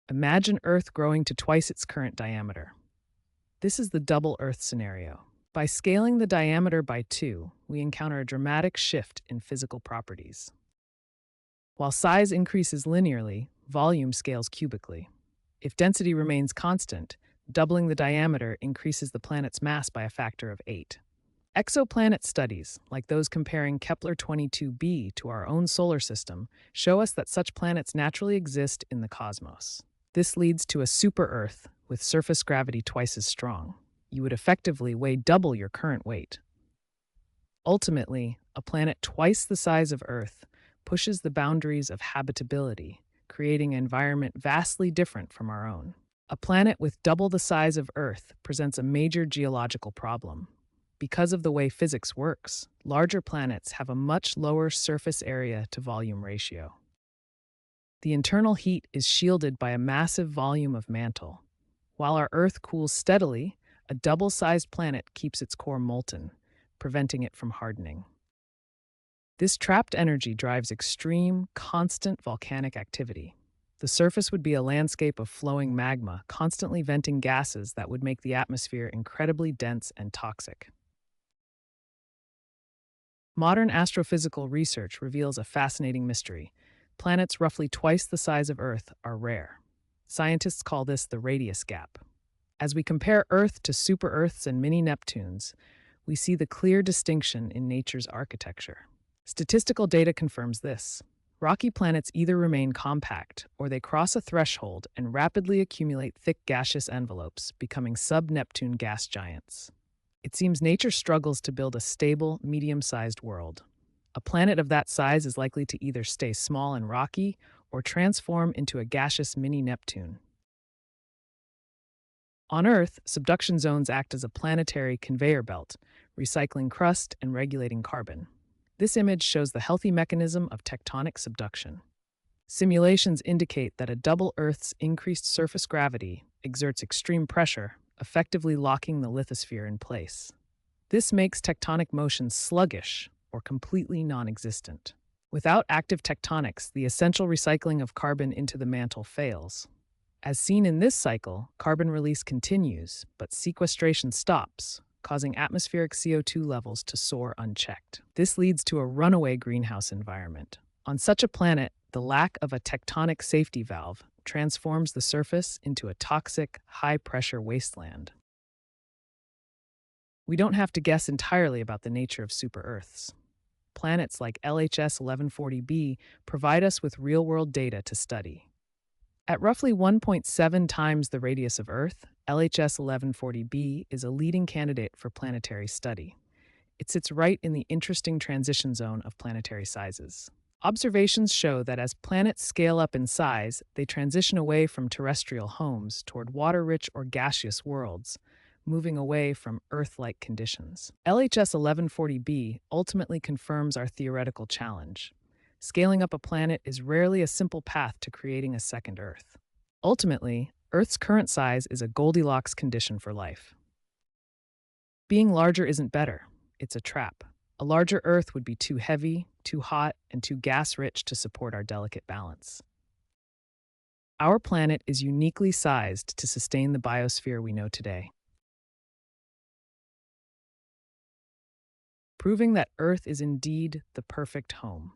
Imagine Earth growing to twice its current diameter. This is the double Earth scenario. By scaling the diameter by 2, we encounter a dramatic shift in physical properties. While size increases linearly, volume scales cubically. If density remains constant, doubling the diameter increases the planet's mass by a factor of 8. Exoplanet studies, like those comparing Kepler-22b to our own solar system, show us that such planets naturally exist in the cosmos. This leads to a super-Earth with surface gravity twice as strong. You would effectively weigh double your current weight. Ultimately, a planet twice the size of Earth pushes the boundaries of habitability, creating an environment vastly different from our own. A planet with double the size of Earth presents a major geological problem. Because of the way physics works, larger planets have a much lower surface area to volume ratio. The internal heat is shielded by a massive volume of mantle. While our Earth cools steadily, a double-sized planet keeps its core molten, preventing it from hardening. This trapped energy drives extreme, constant volcanic activity. The surface would be a landscape of flowing magma, constantly venting gases that would make the atmosphere incredibly dense and toxic. Modern astrophysical research reveals a fascinating mystery. Planets roughly twice the size of Earth are rare. Scientists call this the radius gap. As we compare Earth to super-Earths and mini-Neptunes, we see the clear distinction in nature's architecture. Statistical data confirms this. Rocky planets either remain compact or they cross a threshold and rapidly accumulate thick gaseous envelopes, becoming sub-Neptune gas giants. It seems nature struggles to build a stable, medium-sized world. A planet of that size is likely to either stay small and rocky or transform into a gaseous mini-Neptune. On Earth, subduction zones act as a planetary conveyor belt, recycling crust and regulating carbon. This image shows the healthy mechanism of tectonic subduction. Simulations indicate that a double Earth's increased surface gravity exerts extreme pressure, effectively locking the lithosphere in place. This makes tectonic motion sluggish or completely non-existent. Without active tectonics, the essential recycling of carbon into the mantle fails. As seen in this cycle, carbon release continues, but sequestration stops, causing atmospheric CO2 levels to soar unchecked. This leads to a runaway greenhouse environment. On such a planet, the lack of a tectonic safety valve transforms the surface into a toxic, high-pressure wasteland. We don't have to guess entirely about the nature of super-Earths. Planets like LHS 1140b provide us with real-world data to study. At roughly 1.7 times the radius of Earth, LHS 1140b is a leading candidate for planetary study. It sits right in the interesting transition zone of planetary sizes. Observations show that as planets scale up in size, they transition away from terrestrial homes toward water-rich or gaseous worlds, moving away from Earth-like conditions. LHS 1140b ultimately confirms our theoretical challenge. Scaling up a planet is rarely a simple path to creating a second Earth. Ultimately, Earth's current size is a Goldilocks condition for life. Being larger isn't better, it's a trap. A larger Earth would be too heavy, too hot, and too gas-rich to support our delicate balance. Our planet is uniquely sized to sustain the biosphere we know today, proving that Earth is indeed the perfect home.